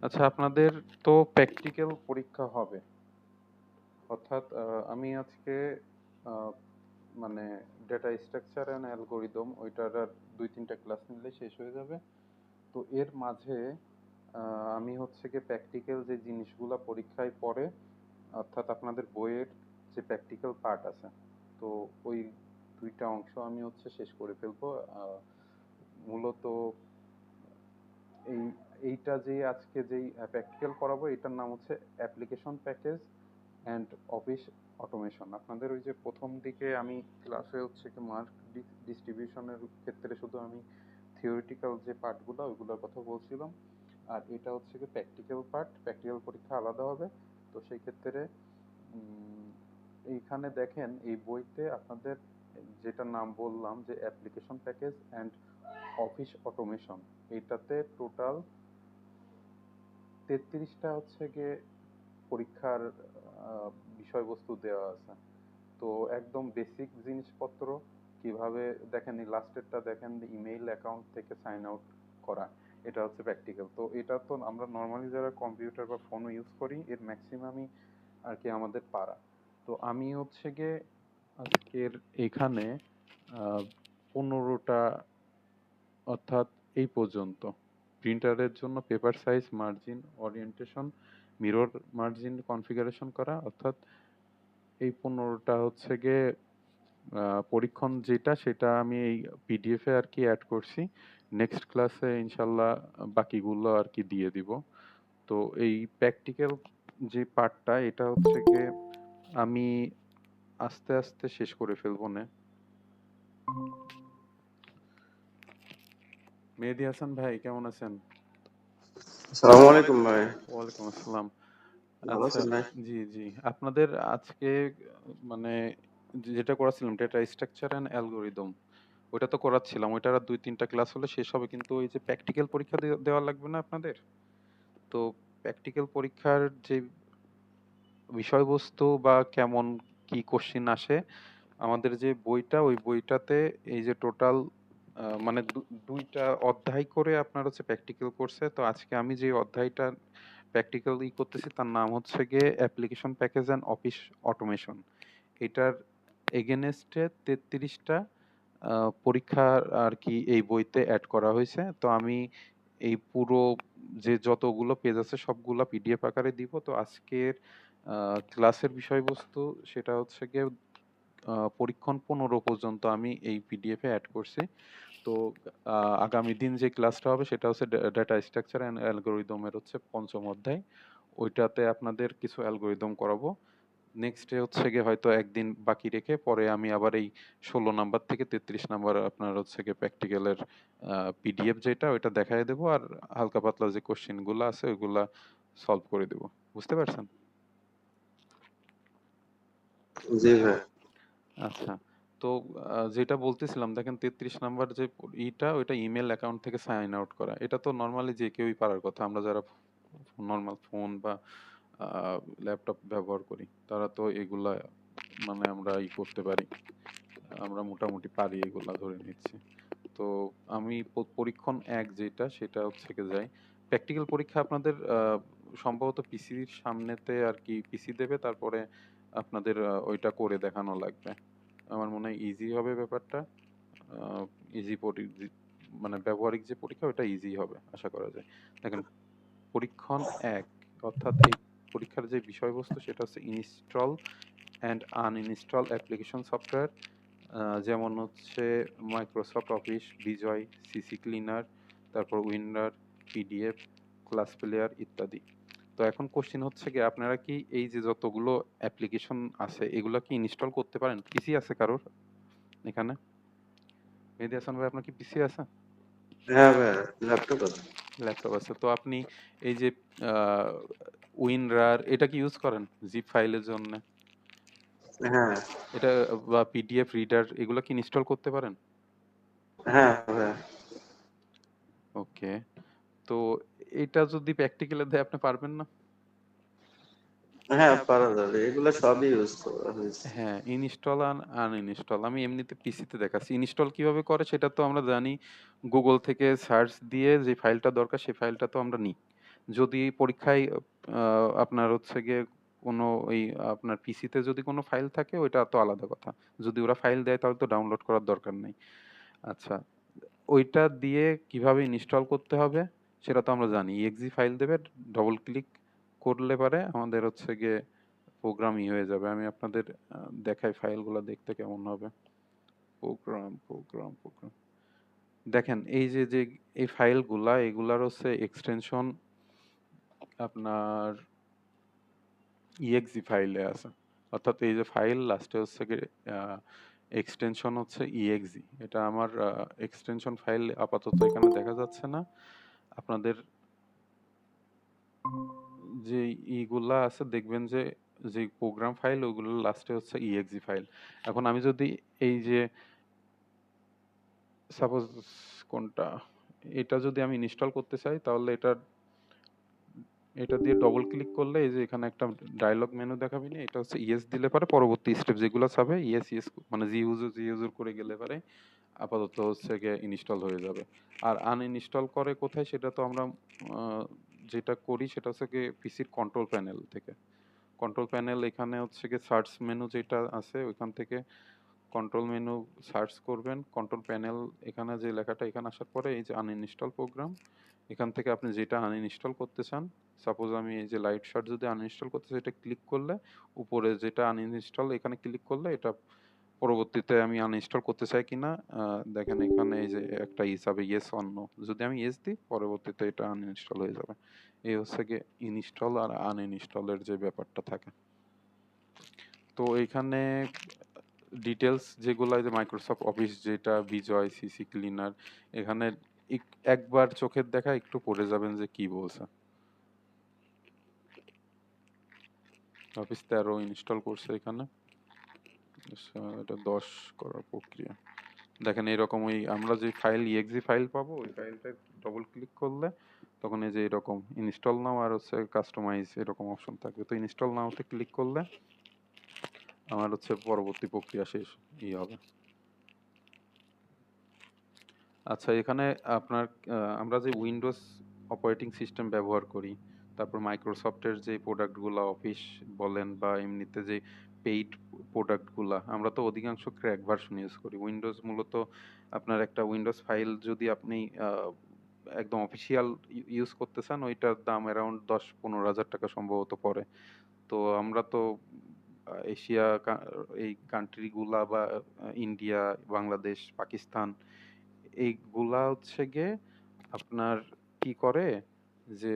আচ্ছা, আপনাদের তো প্র্যাকটিক্যাল পরীক্ষা হবে, অর্থাৎ আমি আজকে আহ, মানে ডেটা স্ট্রাকচার অ্যান্ড অ্যালগোরিদম ওইটার আর 2-3টা ক্লাস নিলে শেষ হয়ে যাবে। তো এর মাঝে আমি হচ্ছে গিয়ে প্র্যাকটিক্যাল যে জিনিসগুলো পরীক্ষায় পড়ে, অর্থাৎ আপনাদের বইয়ের যে প্র্যাকটিক্যাল পার্ট আছে, তো ওই 2টা অংশ আমি হচ্ছে শেষ করে ফেলবো। মূলত এই এইটা যে আজকে যেই প্র্যাকটিক্যাল করাবো এটার নাম হচ্ছে application package and office automation. আপনাদের ওই যে প্রথম দিকে আমি ক্লাসে হচ্ছে কি মার্ক ডিস্ট্রিবিউশনের ক্ষেত্রে শুধু আমি থিওরিটিক্যাল যে পার্টগুলো ওইগুলোর কথা বলছিলাম, আর এটা হচ্ছে কি প্র্যাকটিক্যাল পার্ট, প্র্যাকটিক্যাল পরীক্ষা আলাদা হবে। তো সেই ক্ষেত্রে উম, এইখানে দেখেন এই বইতে আপনাদের যেটা নাম বললাম যে application package and office automation, এইটাতে টোটাল 33টা হচ্ছে গিয়ে পরীক্ষার আহ, বিষয়বস্তু দেওয়া আছে। তো একদম বেসিক জিনিসপত্র কিভাবে, দেখেন এই লাস্টেরটা দেখেন, ইমেইল অ্যাকাউন্ট থেকে সাইন আউট করা, এটা হচ্ছে প্র্যাকটিক্যাল। তো এটা তো আমরা নর্মালি যারা কম্পিউটার বা ফোন ইউজ করি এর ম্যাক্সিমামই আর কি আমাদের পারা। তো আমি হচ্ছে গিয়ে আজকের এখানে 15টা, অর্থাৎ এই পর্যন্ত প্রিন্টারের জন্য paper size, margin, orientation, mirror margin configuration করা, অর্থাৎ এই 15টা হচ্ছে গিয়ে পরীক্ষণ যেটা সেটা আমি এই পিডিএফ এ আর কি অ্যাড করছি। নেক্সট ক্লাসে ইনশাল্লাহ বাকিগুলো আর কি দিয়ে দিব। তো এই প্র্যাকটিক্যাল যে পার্টটা এটা হচ্ছে গিয়ে আমি আস্তে আস্তে শেষ করে ফেলবো না। মেহেদী হাসান ভাই কেমন আছেন? আসসালামু আলাইকুম ভাই। ওয়ালাইকুম আসসালাম। ভালো আচ্ছা, আছেন ভাই? জি জি, আপনাদের আজকে মানে যেটা করাছিলাম ডেটা স্ট্রাকচার অ্যান্ড অ্যালগোরিদম, ওইটা তো করাচ্ছিলাম, ওইটার আর 2-3টা ক্লাস হলে শেষ হবে। কিন্তু ওই যে প্র্যাকটিক্যাল পরীক্ষা দেওয়া লাগবে না আপনাদের? তো প্র্যাকটিক্যাল পরীক্ষার যে বিষয়বস্তু বা কেমন কি কোশ্চিন আসে, আমাদের যে বইটা ওই বইটাতে এই যে টোটাল মানে 2টা অধ্যায় করে আপনার হচ্ছে প্র্যাকটিক্যাল করছে। তো আজকে আমি যে অধ্যায়টা প্র্যাকটিক্যাল করতেছি তার নাম হচ্ছে গিয়ে application package and office automation. এটার এগেনেস্টে 33টা পরীক্ষা আর কি এই বইতে অ্যাড করা হয়েছে। তো আমি এই পুরো যে যতগুলো পেজ আছে সবগুলা পিডিএফ আকারে দিব। তো আজকের ক্লাসের বিষয়বস্তু সেটা হচ্ছে গিয়ে পরীক্ষণ 15 পর্যন্ত আমি এই পিডিএফ এ অ্যাড করছি। তো আগামী দিন যে ক্লাসটা হবে সেটা হচ্ছে ডেটা স্ট্রাকচার অ্যান্ড অ্যালগোরিদমের হচ্ছে 5ম অধ্যায়। ওইটাতে আপনাদের কিছু অ্যালগোরিদম করাবো। নেক্সট ডে হচ্ছে গিয়ে হয়তো একদিন বাকি রেখে পরে আমি আবার এই 16 নাম্বার থেকে 33 নাম্বার আপনার হচ্ছে গিয়ে প্র্যাকটিক্যালের পিডিএফ যেটা ওইটা দেখাই দেবো, আর হালকা পাতলা যে কোশ্চেন গুলো আছে ওইগুলা সলভ করে দেবো। বুঝতে পারছেন? জি ভাই। আচ্ছা, তো যেটা বলতেছিলাম দেখেন 33 নাম্বার যে ইটা ওইটা ইমেল অ্যাকাউন্ট থেকে সাইন আউট করা, এটা তো নর্মালি যে কেউই পারার কথা। আমরা যারা নর্মাল ফোন বা ল্যাপটপ ব্যবহার করি তারা তো এগুলা মানে আমরা করতে পারি, আমরা মোটামুটি পারি এগুলা ধরে নিচ্ছি। তো আমি পরীক্ষণ 1 যেটা সেটা হচ্ছে কি যাই, প্র্যাকটিক্যাল পরীক্ষা আপনাদের সম্ভবত পিসির সামনেতে আর কি পিসি দেবে, তারপরে আপনাদের ওইটা করে দেখানো লাগবে। আমার মনে হয় ইজি হবে ব্যাপারটা। ইজি মানে ব্যবহারিক যে পরীক্ষা ওটা ইজি হবে আশা করা যায়। দেখেন পরীক্ষণ 1, অর্থাৎ এই পরীক্ষার যে বিষয়বস্তু সেটা হচ্ছে install and uninstall application software, যেমন হচ্ছে মাইক্রোসফট অফিস, বিজয়, সিসি ক্লিনার, তারপর উইন্ডার, পিডিএফ, ক্লাস প্লেয়ার ইত্যাদি। তো এখন কোশ্চেন হচ্ছে কি আপনারা কি এই যে যতগুলো অ্যাপ্লিকেশন আছে এগুলো কি ইনস্টল করতে পারেন? পিসি আছে কারোর এখানে? মেহেদী হাসান ভাই আপনার কি পিসি আছে? হ্যাঁ ভাই, ল্যাপটপ আছে। ল্যাপটপ আছে। তো আপনি এই যে উইনরার এটা কি ইউজ করেন জিপ ফাইলের জন্য? হ্যাঁ, এটা বা পিডিএফ রিডার এগুলো কি ইনস্টল করতে পারেন? হ্যাঁ ভাই। ওকে। তো এটা যদি প্র্যাকটিক্যালে দেয় আপনি পারবেন না? হ্যাঁ, পারা যাবে। এগুলো সবই ইউজ করা হয়েছে। হ্যাঁ, ইনস্টল আর আনইনস্টল আমি এমনিতে পিসিতে দেখাচ্ছি। ইনস্টল কিভাবে করে সেটা তো আমরা জানি, গুগল থেকে সার্চ দিয়ে যে ফাইলটা দরকার সেই ফাইলটা তো আমরা নিই। যদি পরীক্ষায় আপনার হচ্ছে গিয়ে কোনো ওই আপনার পিসিতে যদি কোনো ফাইল থাকে ওইটা তো আলাদা কথা। যদি ওরা ফাইল দেয় তাহলে তো ডাউনলোড করার দরকার নেই। আচ্ছা, ওইটা দিয়ে কিভাবে ইনস্টল করতে হবে সেটা তো আমরা জানি। exe ফাইল দেবে, ডবল ক্লিক করলে পারে আমাদের হচ্ছে গিয়ে প্রোগ্রাম হয়ে যাবে। আমি আপনাদের দেখাই ফাইলগুলো দেখতে কেমন হবে। প্রোগ্রাম। দেখেন এই যে যে এই ফাইলগুলা এগুলার হচ্ছে এক্সটেনশন আপনার exe ফাইলে আছে। অর্থাৎ এই যে ফাইল লাস্টে হচ্ছে গিয়ে এক্সটেনশন হচ্ছে exe। এটা আমার এক্সটেনশন ফাইল আপাতত এখানে দেখা যাচ্ছে না। আপনাদের যে ইগুলা আছে দেখবেন যে যে প্রোগ্রাম ফাইল ওগুলো লাস্টে হচ্ছে exe ফাইল। এখন আমি যদি এই যে সাপোজ কোনটা এটা যদি আমি ইনস্টল করতে চাই তাহলে এটা দিয়ে ডবল ক্লিক করলে এই যে এখানে একটা ডায়লগ মেনু দেখাবে না, এটা হচ্ছে ইয়েস দিলে পারে পরবর্তী স্টেপ যেগুলো চাবে ইয়েস মানে জি ইউজ করে গেলে পারে আপাতত হচ্ছে গিয়ে ইনস্টল হয়ে যাবে। আর আনইনস্টল করে কোথায় সেটা তো আমরা আহ, যেটা করি সেটা হচ্ছে গিয়ে পিসির কন্ট্রোল প্যানেল থেকে। কন্ট্রোল প্যানেল এখানে হচ্ছে গিয়ে সার্চ মেনু যেটা আছে ওইখান থেকে কন্ট্রোল মেনু সার্চ করবেন, কন্ট্রোল প্যানেল এখানে যে লেখাটা এখানে আসার পরে এই যে আনইনস্টল প্রোগ্রাম, এখান থেকে আপনি যেটা আনইনস্টল করতে চান, সাপোজ আমি এই যে লাইট শট যদি আনইনস্টল করতে চাই এটা ক্লিক করলে উপরে যেটা আনইনস্টল এখানে ক্লিক করলে এটা পরবর্তীতে আমি আনইনস্টল করতে চাই কিনা দেখেন এখানে এই যে একটা হিসাবে ইয়েস অর নো, যদি আমি ইয়েস দিই পরবর্তীতে এটা আনইনস্টল হয়ে যাবে। এই হচ্ছে গিয়ে ইনস্টল আর আনইনস্টলের যে ব্যাপারটা থাকে। তো এখানে ডিটেলস যেগুলো যে মাইক্রোসফট অফিস যেটা বিজয় সিসি ক্লিনার এখানে একবার চোখের দেখা একটু পড়ে যাবেন যে কি বলছে। অফিস 13 ইনস্টল করছে এখানে। আচ্ছা, এটা 10 করার প্রক্রিয়া। দেখেন এরকম ওই আমরা যে ফাইল exe ফাইল পাবো ওই ফাইলটা ডবল ক্লিক করলে তখন এই যে এরকম ইনস্টল নাও আর হচ্ছে কাস্টমাইজ এরকম অপশন থাকবে। তো ইনস্টল নাওতে ক্লিক করলে আমার হচ্ছে পরবর্তী প্রক্রিয়া শেষ হবে। আচ্ছা, এখানে আপনার আমরা যে উইন্ডোজ অপারেটিং সিস্টেম ব্যবহার করি, তারপর মাইক্রোসফটের যে প্রোডাক্টগুলো অফিস বলেন বা এমনিতে যে পেইড প্রোডাক্টগুলা আমরা তো অধিকাংশ ক্র্যাক ভার্সন ইউজ করি। উইন্ডোজ মূলত আপনার একটা উইন্ডোজ ফাইল যদি আপনি একদম অফিসিয়াল ইউজ করতে চান ওইটার দাম অ্যারাউন্ড 10-15 হাজার টাকা সম্ভবত পড়ে। তো আমরা তো এশিয়া এই কান্ট্রিগুলা বা ইন্ডিয়া, বাংলাদেশ, পাকিস্তান এইগুলা হচ্ছে গিয়ে আপনার কি করে যে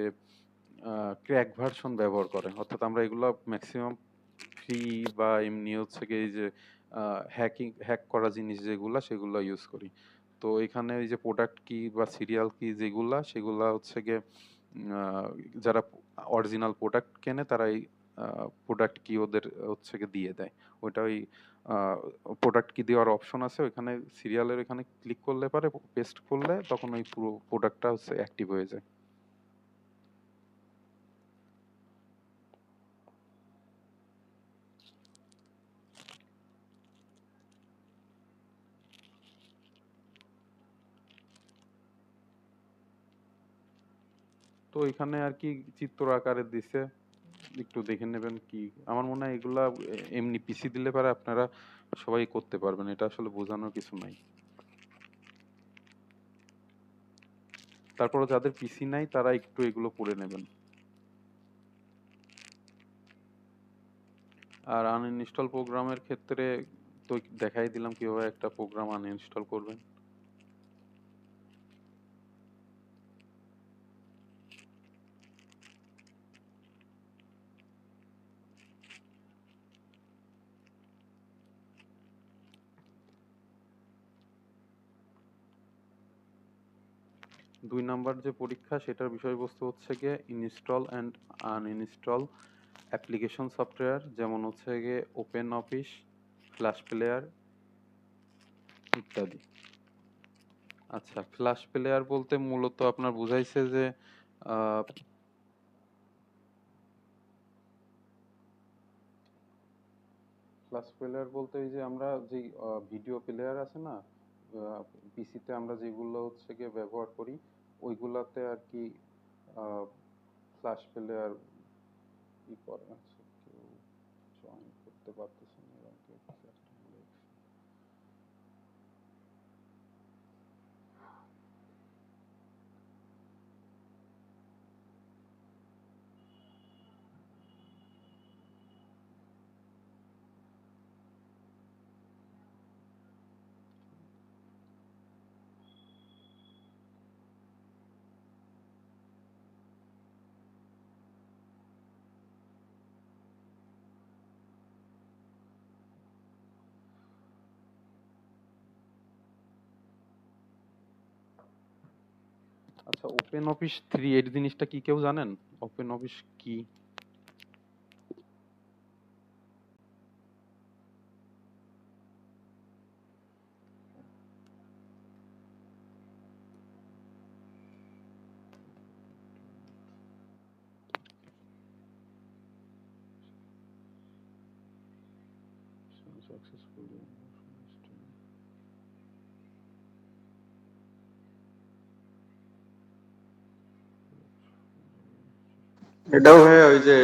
ক্র্যাক ভার্সন ব্যবহার করে। অর্থাৎ আমরা এগুলা ম্যাক্সিমাম ফ্রি বা এমনি হচ্ছে গিয়ে এই যে হ্যাক করা জিনিস যেগুলা সেগুলা ইউজ করি। তো এখানে এই যে প্রোডাক্ট কি বা সিরিয়াল কি যেগুলা সেগুলা হচ্ছে গিয়ে আহ, যারা অরিজিনাল প্রোডাক্ট কেনে তারা এই প্রোডাক্ট কি ওদের হচ্ছে গিয়ে দিয়ে দেয়। ওইটা ওই প্রোডাক্ট কি দেওয়ার অপশন আছে ওইখানে সিরিয়ালের এখানে ক্লিক করলে পারে পেস্ট করলে তখন ওই পুরো প্রোডাক্টটা হচ্ছে অ্যাক্টিভ হয়ে যায়। তো এখানে আর কি চিত্র আকারে দিছে, একটু দেখে নেবেন কি। আমার মনে হয় এগুলা এমনি পিসি দিলে পারে আপনারা সবাই করতে পারবেন, এটা আসলে বোঝানোর কিছু নাই। তারপরে যাদের পিসি নাই তারা একটু এগুলো পড়ে নেবেন। আর আনইনস্টল প্রোগ্রামের ক্ষেত্রে তো দেখাই দিলাম কিভাবে একটা প্রোগ্রাম আনইনস্টল করবেন। 2 নাম্বার যে পরীক্ষা সেটার বিষয়বস্তু হচ্ছে গিয়ে install and uninstall application software, যেমন হচ্ছে গিয়ে ওপেন অফিস, ফ্ল্যাশ প্লেয়ার ইত্যাদি। আচ্ছা, ফ্ল্যাশ প্লেয়ার বলতে মূলত আপনার বুঝাইছে যে ফ্ল্যাশ প্লেয়ার বলতে এই যে আমরা যে ভিডিও প্লেয়ার আছে না পিসিতে আমরা যেগুলো হচ্ছে গিয়ে ব্যবহার করি ওইগুলাতে আর কি ফ্ল্যাশ পেলে আর ই করে আচ্ছা, কেউ জয়েন করতে পারতেছে না, এরকম কেউ কিছু একটা লেখছে। আচ্ছা, ওপেন অফিস 3 জিনিসটা কি কেউ জানেন? ওপেন অফিস কি? successfully এটাও হয় ওই যে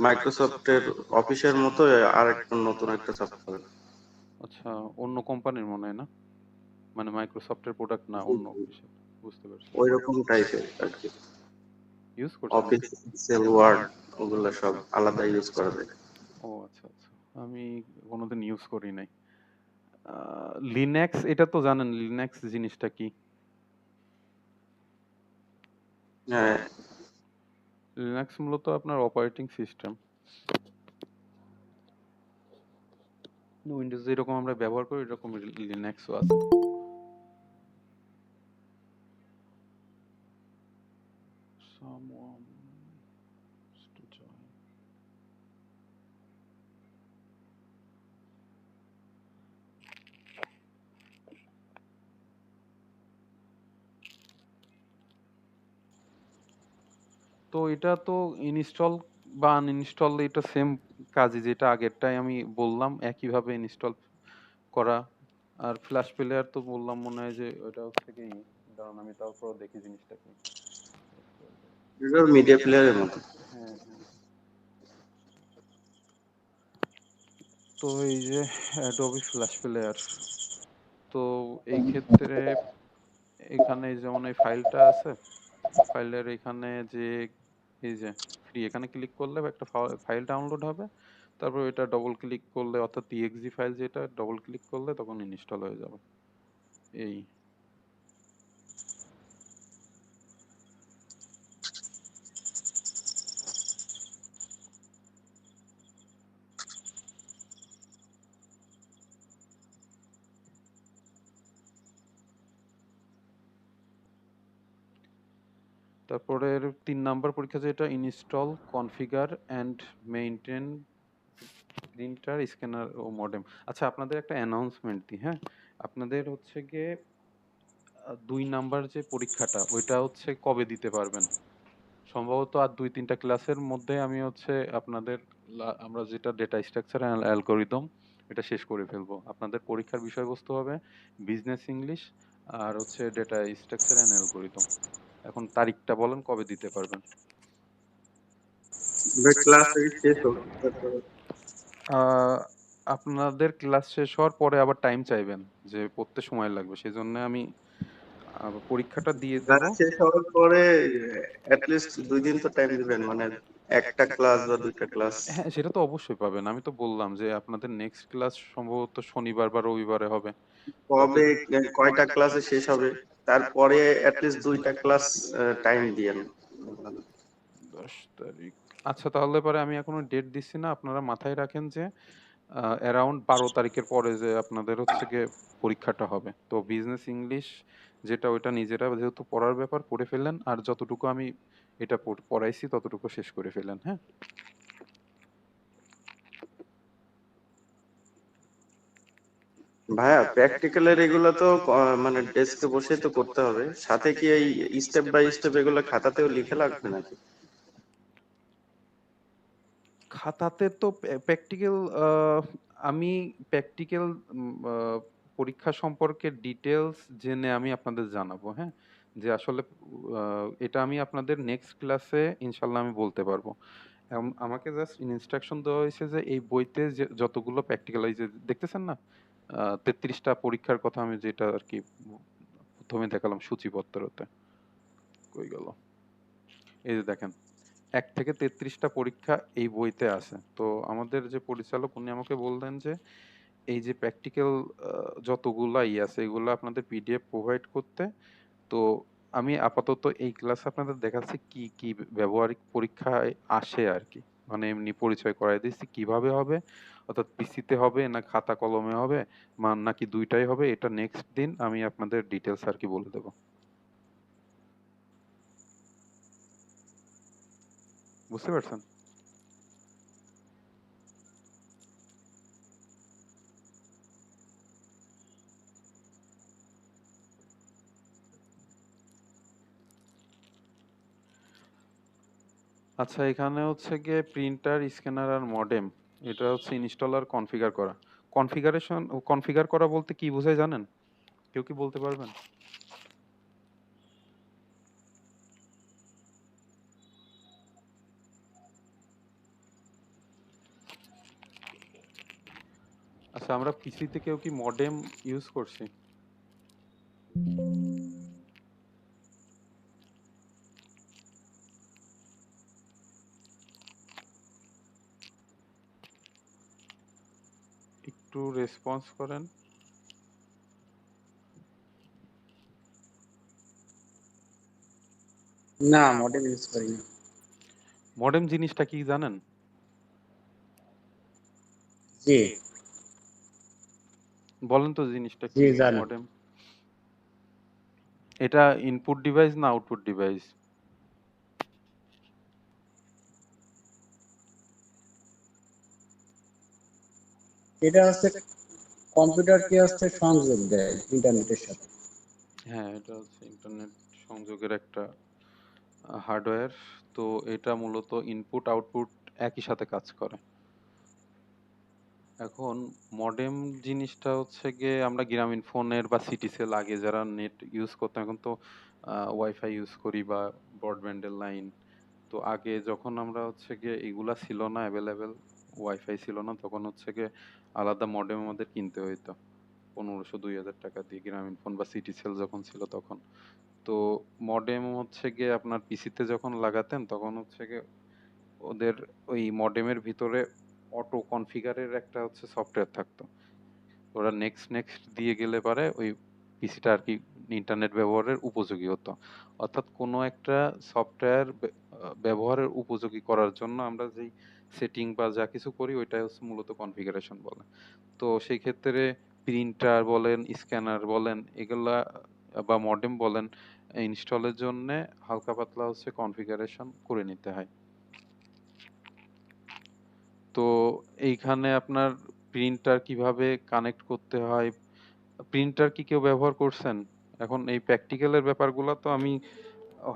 মাইক্রোসফটের অফিসের মতো আর একটা নতুন একটা সফটওয়্যার। আচ্ছা, অন্য কোম্পানির মনে হয় না, মানে মাইক্রোসফটের প্রোডাক্ট না, অন্য অফিসের। বুঝতে পারছি। ওই রকম টাইপের আর কি। ইউজ করছেন অফিস, এটা? এক্সেল, ওয়ার্ড ওগুলো সব আলাদা ইউজ করা যায়। ও আচ্ছা আচ্ছা, আমি কোনোদিন ইউজ করি নাই। লিনাক্স, এটা তো জানেন লিনাক্স জিনিসটা কি? হ্যাঁ, লিনাক্স মূলত আপনার অপারেটিং সিস্টেম। উইন্ডোজ যেরকম আমরা ব্যবহার করি এরকম লিনাক্সও আছে। Someone wants to join. তো এটা তো ইনস্টল বা আনইনস্টল এটা সেম কাজই, যেটা আগেরটাই আমি বললাম একইভাবে ইনস্টল করা। আর ফ্ল্যাশ প্লেয়ার তো বললাম মনে হয় যে ওটা হচ্ছে কি, কারণ আমি তারপর দেখি জিনিসটা কি। এটা মিডিয়া প্লেয়ারের মতো। হ্যাঁ হ্যাঁ। তো এই যে অ্যাডোবি ফ্ল্যাশ প্লেয়ার, তো এই ক্ষেত্রে এখানে যেমন এই ফাইলটা আছে, ফাইলের এখানে যে এই যে ফ্রি, এখানে ক্লিক করলে একটা ফাইল ডাউনলোড হবে। তারপর এটা ডবল ক্লিক করলে, অর্থাৎ টিএক্সজি ফাইল যেটা, ডবল ক্লিক করলে তখন ইনস্টল হয়ে যাবে। এই তারপরের 3 নাম্বার পরীক্ষা যেটা, install, configure and maintain printer, scanner ও মডেম। আচ্ছা, আপনাদের একটা অ্যানাউন্সমেন্ট দিই, হ্যাঁ। আপনাদের হচ্ছে গিয়ে 2 নাম্বার যে পরীক্ষাটা ওইটা হচ্ছে কবে দিতে পারবেন? সম্ভবত আর 2-3টা ক্লাসের মধ্যে আমি হচ্ছে আপনাদের আমরা যেটা ডেটা স্ট্রাকচার অ্যান্ড অ্যালগরিদম এটা শেষ করে ফেলবো। আপনাদের পরীক্ষার বিষয়বস্তু হবে বিজনেস ইংলিশ আর হচ্ছে ডেটা স্ট্রাকচার অ্যান্ড অ্যালগরিদম। এখন তারিখটা বলেন কবে দিতে পারবেন? ক্লাস শেষ হোক তারপরে। আহ, আপনাদের ক্লাস শেষ হওয়ার পরে আবার টাইম চাইবেন যে পড়তে সময় লাগবে, সেই জন্য আমি পরীক্ষাটা দিয়ে দেব। ক্লাস শেষ হওয়ার পরে অ্যাটলিস্ট 2 দিন তো টাইম দিবেন, মানে একটা ক্লাস বা 2টা ক্লাস। হ্যাঁ, সেটা তো অবশ্যই পাবেন। আমি তো বললাম যে আপনাদের নেক্সট ক্লাস সম্ভবত শনিবার বা রবিবারে হবে। যত কবে, কয়টা ক্লাসে শেষ হবে, তারপরে অ্যাটলিস্ট 2টা ক্লাস টাইম দিয়েন। 10 তারিখ। আচ্ছা, তাহলে পরে আমি এখনো ডেট দিচ্ছি না, আপনারা মাথায় রাখেন যে অ্যারাউন্ড 12 তারিখের পরে যে আপনাদের হচ্ছে গিয়ে পরীক্ষাটা হবে। তো বিজনেস ইংলিশ যেটা, ওইটা নিজেরা যেহেতু পড়ার ব্যাপার পড়ে ফেললেন, আর যতটুকু আমি এটা পড়াইছি ততটুকু শেষ করে ফেলেন, হ্যাঁ। ভাইয়া প্র্যাকটিক্যালের এগুলো তো মানে ডেস্কে বসে তো করতে হবে, সাথে কি এই স্টেপ বাই স্টেপ এগুলো খাতাতেও লিখে লাগবে নাকি? খাতাতে তো প্র্যাকটিক্যাল, আমি প্র্যাকটিক্যাল পরীক্ষা সম্পর্কে ডিটেলস জেনে আমি আপনাদের জানাবো, হ্যাঁ। যে আসলে এটা আমি আপনাদের নেক্সট ক্লাসে ইনশাল্লাহ আমি বলতে পারবো। আমাকে জাস্ট ইনস্ট্রাকশন দেওয়া হয়েছে যে এই বইতে যে যতগুলো প্র্যাকটিক্যাল এই যে দেখতেছেন না ৩৩টা পরীক্ষার কথা আমি যেটা আর কি প্রথমে দেখালাম সূচিপত্রতে, কই গেল, এই যে দেখেন ১ থেকে ৩৩টা পরীক্ষা এই বইতে আছে। তো আমাদের যে পরিচালক উনি আমাকে বললেন যে এই যে প্র্যাকটিক্যাল যতগুলা আছে এগুলো আপনাদের পিডিএফ প্রোভাইড করতে। তো আমি আপাতত এই ক্লাসে আপনাদের দেখাচ্ছি কি কি ব্যবহারিক পরীক্ষায় আসে আর কি, মানে এমনি পরিচয় করাই দিচ্ছি কিভাবে হবে, অর্থাৎ পিসিতে হবে না খাতা কলমে হবে নাকি দুইটাই হবে, এটা নেক্সট দিন আমি আপনাদের ডিটেলস আর কি বলে দেবো। বুঝতে পারছেন? আচ্ছা, এখানে হচ্ছে গিয়ে প্রিন্টার, স্ক্যানার আর মডেম, এটা হচ্ছে ইনস্টল আর কনফিগার করা। কনফিগার করা বলতে কি বোঝায় জানেন? কেউ কি বলতে পারবেন? আচ্ছা, আমরা পিসিতে কেউ কি মডেম ইউজ করছি? একটু রেসপন্স করেন। না, মডেল ইউজ করি না। মডেম জিনিসটা কি জানেন? জি। বলেন তো জিনিসটা জি কি জানি। মডেম? এটা ইনপুট ডিভাইস না আউটপুট ডিভাইস? এটা হচ্ছে কম্পিউটারকে হচ্ছে সংযোগ দেয় ইন্টারনেটের সাথে। হ্যাঁ, এটা হচ্ছে ইন্টারনেট সংযোগের একটা হার্ডওয়্যার। তো এটা মূলত ইনপুট আউটপুট একই সাথে কাজ করে। এখন মডেম জিনিসটা হচ্ছে গিয়ে আমরা গ্রামীণ ফোনের বা সিটি সেল আগে যারা নেট ইউজ করতাম, এখন তো ওয়াইফাই ইউজ করি বা ব্রডব্যান্ডের লাইন। তো আগে যখন আমরা হচ্ছে গিয়ে এগুলা ছিল না অ্যাভেলেবেল, ওয়াইফাই ছিল না, তখন হচ্ছে গিয়ে আলাদা মডেম আমাদের কিনতে হইতো ১৫০০-২০০০ টাকা দিয়ে, গ্রামীণ ফোন বা সিটি সেল যখন ছিল তখন। তো মডেম হচ্ছে গিয়ে আপনার পিসিতে যখন লাগাতেন তখন হচ্ছে গিয়ে ওদের ওই মডেমের ভিতরে অটো কনফিগারের একটা হচ্ছে সফটওয়্যার থাকতো। ওরা নেক্সট নেক্সট দিয়ে গেলে পারে ওই পিসিটা আর কি ইন্টারনেট ব্যবহারের উপযোগী হতো। অর্থাৎ কোনো একটা সফটওয়্যার ব্যবহারের উপযোগী করার জন্য আমরা যেই সেটিং বা যা কিছু করি ওইটাই হচ্ছে মূলত কনফিগারেশন বলে। তো সেই ক্ষেত্রে প্রিন্টার বলেন, স্ক্যানার বলেন, এগুলা বা মডেম বলেন, ইনস্টলের জন্য হালকা পাতলা হচ্ছে কনফিগারেশন করে নিতে হয়। তো এইখানে আপনার প্রিন্টার কিভাবে কানেক্ট করতে হয়, প্রিন্টার কি কেউ ব্যবহার করছেন? এখন এই প্র্যাকটিক্যালের ব্যাপারগুলো তো আমি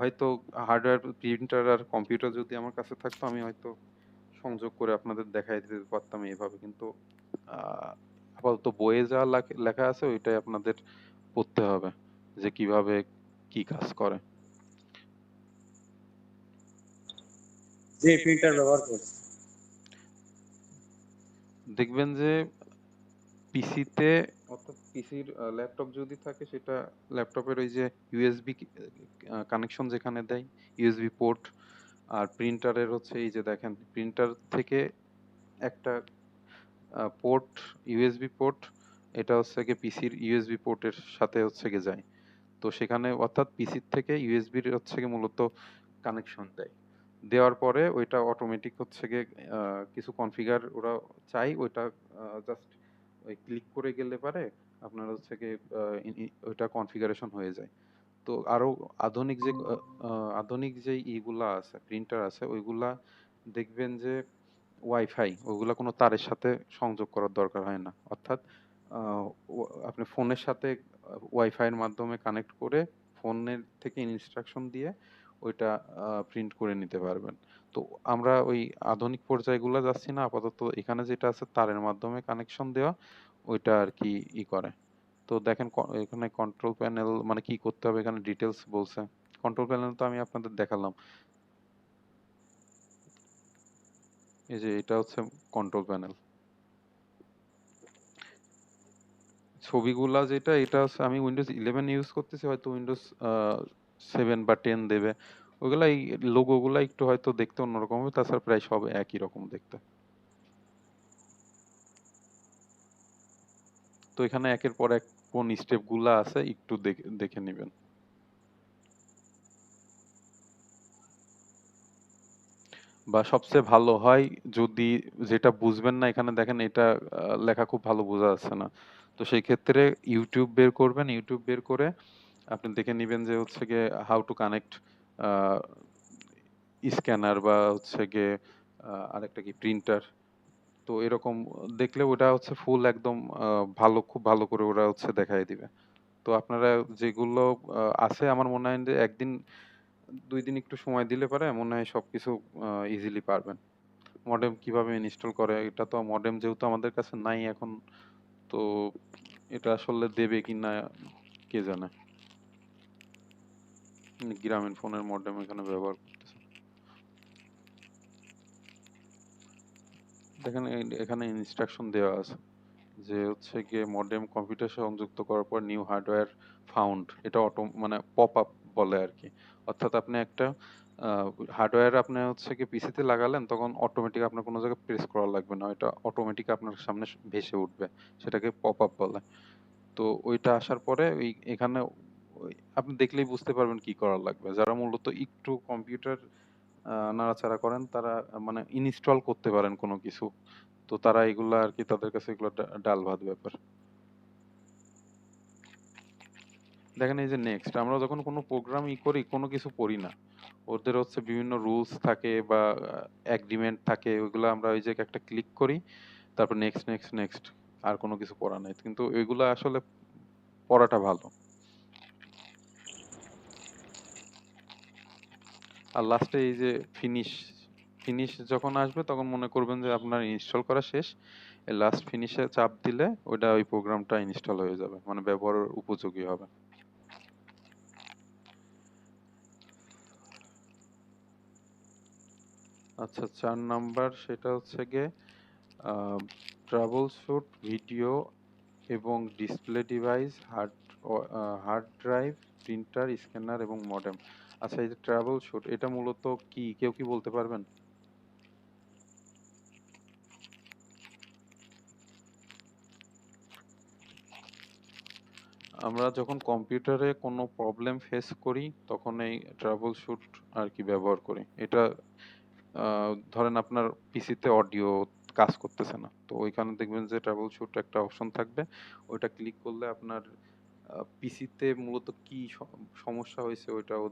হয়তো হার্ডওয়্যার প্রিন্টার আর কম্পিউটার যদি আমার কাছে থাকতো আমি হয়তো সংযোগ করে আপনাদের দেখাই দিতে পারতাম এইভাবে, কিন্তু আহ, আপাতত বইয়ে যা লেখা আছে ওইটাই আপনাদের পড়তে হবে যে কিভাবে কি কাজ করে। যে প্রিন্টার ব্যবহার করছি। দেখবেন যে পিসিতে, অর্থাৎ পিসির ল্যাপটপ যদি থাকে সেটা ল্যাপটপের ওই যে ইউএসবি কানেকশন যেখানে দেয়, ইউএসবি পোর্ট, আর প্রিন্টারের হচ্ছে এই যে দেখেন প্রিন্টার থেকে একটা পোর্ট, ইউএসবি পোর্ট, এটা হচ্ছে গিয়ে পিসির ইউএসবি পোর্টের সাথে হচ্ছে গিয়ে যায়। তো সেখানে অর্থাৎ পিসির থেকে ইউএসবির হচ্ছে গিয়ে মূলত কানেকশন দেয়। দেওয়ার পরে ওইটা অটোমেটিক হচ্ছে গিয়ে কিছু কনফিগার ওরা চাই ওইটা জাস্ট ওই ক্লিক করে গেলে পারে আপনার হচ্ছে গিয়ে ওইটা কনফিগারেশন হয়ে যায়। তো আরো আধুনিক যে আধুনিক যে ইগুলা আছে প্রিন্টার আছে ওইগুলা দেখবেন যে ওয়াইফাই, ওইগুলা কোনো তারের সাথে সংযোগ করার দরকার হয় না। অর্থাৎ আপনি ফোনের সাথে ওয়াইফাই এর মাধ্যমে কানেক্ট করে ফোনের থেকে ইনস্ট্রাকশন দিয়ে ওইটা প্রিন্ট করে নিতে পারবেন। তো আমরা ওই আধুনিক পর্যায়গুলো যাচ্ছি না, আপাতত এখানে যেটা আছে তারের মাধ্যমে কানেকশন দেওয়া ওইটা আর কি করে তো দেখেন এখানে কন্ট্রোল প্যানেল মানে কি করতে হবে এখানে ডিটেলস বলছে। কন্ট্রোল প্যানেল তো আমি আপনাদের দেখালাম। এই যে এটা হচ্ছে কন্ট্রোল প্যানেল। ছবিগুলা যেটা এটা হচ্ছে আমি উইন্ডোজ 11 ইউজ করতেছি, হয়তো উইন্ডোজ 7 বা 10 দেবে। ওইগুলা এই লোগোগুলা একটু হয়তো দেখতে অন্যরকম হবে, তাছাড়া প্রায় সব একই রকম দেখতে। তো এখানে একের পর এক কোন স্টেপ গুলা আছে একটু দেখে নেবেন। বা সবচেয়ে ভালো হয় যদি, যেটা বুঝবেন না এখানে দেখেন এটা লেখা খুব ভালো বোঝা যাচ্ছে না, তো সেই ক্ষেত্রে ইউটিউব বের করবেন। ইউটিউব বের করে আপনি দেখে নেবেন যে হচ্ছে গিয়ে হাউ টু কানেক্ট স্ক্যানার বা হচ্ছে গিয়ে আরেকটা কি প্রিন্টার। তো এরকম দেখলে ওটা হচ্ছে ফুল একদম ভালো, খুব ভালো করে ওরা হচ্ছে দেখাই দিবে। তো আপনারা যেগুলো আছে আমার মনে হয় যে একদিন 2 দিন একটু সময় দিলে পারে মনে হয় সবকিছু ইজিলি পারবেন। মডেম কিভাবে ইনস্টল করে, এটা তো মডেম যেহেতু আমাদের কাছে নাই এখন, তো এটা আসলে দেবে কিনা কে জানে। গ্রামীণ ফোনের মডেম এখানে ব্যবহার করতেছে। দেখেন এখানে ইনস্ট্রাকশন দেওয়া আছে যে হচ্ছে গিয়ে মডেম কম্পিউটার সংযুক্ত করার পর নিউ হার্ডওয়্যার ফাউন্ড, এটা অটো মানে পপ আপ বলে আর কি। অর্থাৎ আপনি একটা হার্ডওয়্যার আপনি হচ্ছে কি পিসিতে লাগালেন, তখন অটোমেটিক আপনার কোনো জায়গায় প্রেস করা লাগবে না, এটা অটোমেটিক আপনার সামনে ভেসে উঠবে, সেটাকে পপ আপ বলে। তো ওইটা আসার পরে ওই এখানে আপনি দেখলেই বুঝতে পারবেন কি করা লাগবে। যারা মূলত একটু কম্পিউটার নাড়াচাড়া করেন তারা মানে ইনস্টল করতে পারেন কোনো কিছু, তো তারা এগুলা আর কি, তাদের কাছে এগুলো ডাল ভাত ব্যাপার। দেখেন এই যে নেক্সট, আমরা যখন কোনো প্রোগ্রাম করি কোনো কিছু পড়ি না, ওদের হচ্ছে বিভিন্ন রুলস থাকে বা এগ্রিমেন্ট থাকে, ওইগুলো আমরা ওই যে একটা ক্লিক করি, তারপর নেক্সট নেক্সট নেক্সট, আর কোনো কিছু পড়া নাই, কিন্তু এগুলা আসলে পড়াটা ভালো। আর লাস্টে এই যে ফিনিশ, ফিনিশ যখন আসবে তখন মনে করবেন যে আপনার ইনস্টল করা শেষ। লাস্ট ফিনিশে চাপ দিলে ওইটা ওই প্রোগ্রামটা ইনস্টল হয়ে যাবে, মানে ব্যবহারের উপযোগী হবে। আচ্ছা 4 নাম্বার সেটা হচ্ছে গিয়ে ট্রাবল শুট ভিডিও এবং display device, hard drive, printer, scanner এবং মডেম। আচ্ছা এই যে ট্রাবল শুট এটা মূলত কি, কেউ কি বলতে পারবেন? আমরা যখন কম্পিউটারে কোনো প্রবলেম ফেস করি তখন এই ট্রাবল শুট আর কি ব্যবহার করি। এটা ধরেন আপনার পিসিতে অডিও কাজ করতেছে না, তো ওইখানে দেখবেন যে ট্রাবল শুট একটা অপশন থাকবে, ওইটা ক্লিক করলে আপনার পিসিতে মূলত কি সমস্যা হয়েছে ওইটাও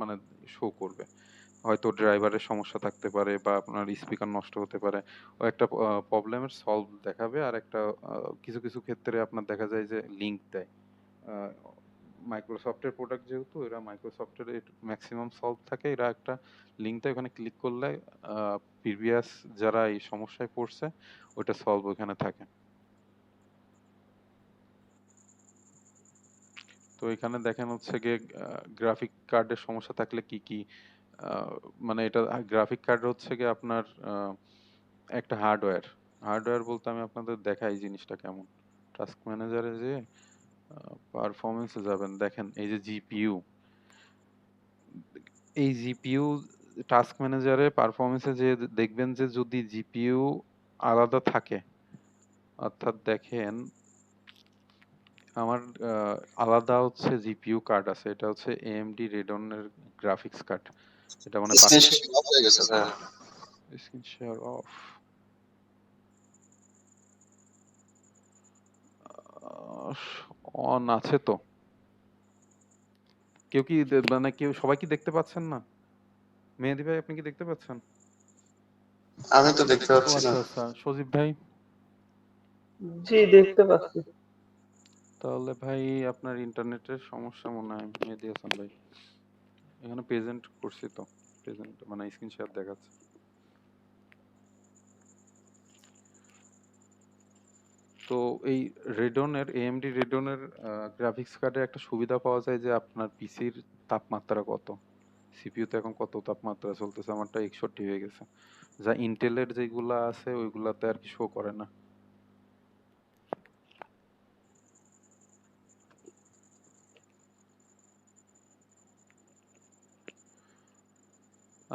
মানে শো করবে। হয়তো ড্রাইভারের সমস্যা থাকতে পারে বা আপনার স্পিকার নষ্ট হতে পারে, ও একটা প্রবলেমের সলভ দেখাবে। আর একটা কিছু কিছু ক্ষেত্রে আপনার দেখা যায় যে লিংক দেয়। মাইক্রোসফটের প্রোডাক্ট যেহেতু, এরা মাইক্রোসফটের ম্যাক্সিমাম সলভ থাকে, এরা একটা লিঙ্ক দেয়, ওখানে ক্লিক করলে প্রিভিয়াস যারা এই সমস্যায় পড়ছে ওইটা সলভ ওখানে থাকে। তো এখানে দেখেন হচ্ছে গিয়ে গ্রাফিক কার্ডের সমস্যা থাকলে কি কি মানে এটা গ্রাফিক কার্ড হচ্ছে গিয়ে আপনার একটা হার্ডওয়্যার। হার্ডওয়্যার বলতে আমি আপনাদের দেখাই জিনিসটা কেমন। টাস্ক ম্যানেজারে যে পারফরমেন্সে যাবেন, দেখেন এই যে জিপিইউ, এই জিপিইউ টাস্ক ম্যানেজারে পারফরমেন্সে যে দেখবেন যে যদি জিপিইউ আলাদা থাকে, অর্থাৎ দেখেন আমার আলাদা হচ্ছে জিপিইউ কার্ড আছে, এটা হচ্ছে এএমডি রেডনের গ্রাফিক্স কার্ড, এটা মানে স্ক্রিন শেয়ার অফ হয়ে গেছে ভাইয়া। স্ক্রিন শেয়ার অফ অন আছে তো। কেউ কি মানে কেউ সবাই কি দেখতে পাচ্ছেন না? মেহেদী ভাই আপনি কি দেখতে পাচ্ছেন? আমি তো দেখতে ও পাচ্ছি না। আচ্ছা আচ্ছা, সজীব ভাই? জি, দেখতে পাচ্ছি। তাহলে ভাই আপনার ইন্টারনেটের সমস্যা মনে হয় মেহেদী হাসান ভাই। এখানে প্রেজেন্ট করছি তো, প্রেজেন্ট মানে স্ক্রিন শেয়ার দেখাচ্ছে। তো এই রেডনের এএমডি রেডনের গ্রাফিক্স কার্ডের একটা সুবিধা পাওয়া যায় যে আপনার পিসির তাপমাত্রা কত, সিপিইউতে এখন কত তাপমাত্রা চলতেছে। আমারটা 61 হয়ে গেছে, যা ইন্টেলের যেগুলা আছে ওইগুলাতে আর কি শো করে না।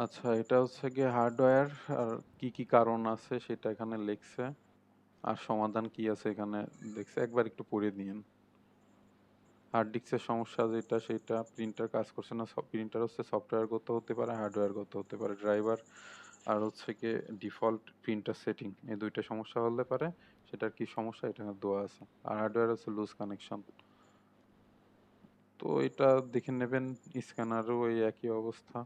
আচ্ছা, এটা হচ্ছে গিয়ে হার্ডওয়্যার, আর কি কি কারণ আছে সেটা এখানে লিখছে, আর সমাধান কি আছে এখানে দেখছে, একবার একটু পড়ে নিন। হার্ড ডিস্কের সমস্যা যেটা সেটা প্রিন্টার কাজ করছে না। সব প্রিন্টার হচ্ছে সফটওয়্যারগত হতে পারে, হার্ডওয়্যারগত হতে পারে, ড্রাইভার আর হচ্ছে গিয়ে ডিফল্ট প্রিন্টার সেটিং, এই দুইটা সমস্যা হলে পারে। সেটার কি সমস্যা এটা দেওয়া আছে। আর হার্ডওয়্যার হচ্ছে লুজ কানেকশন। তো এটা দেখে নেবেন, স্ক্যানারও ওই একই অবস্থা।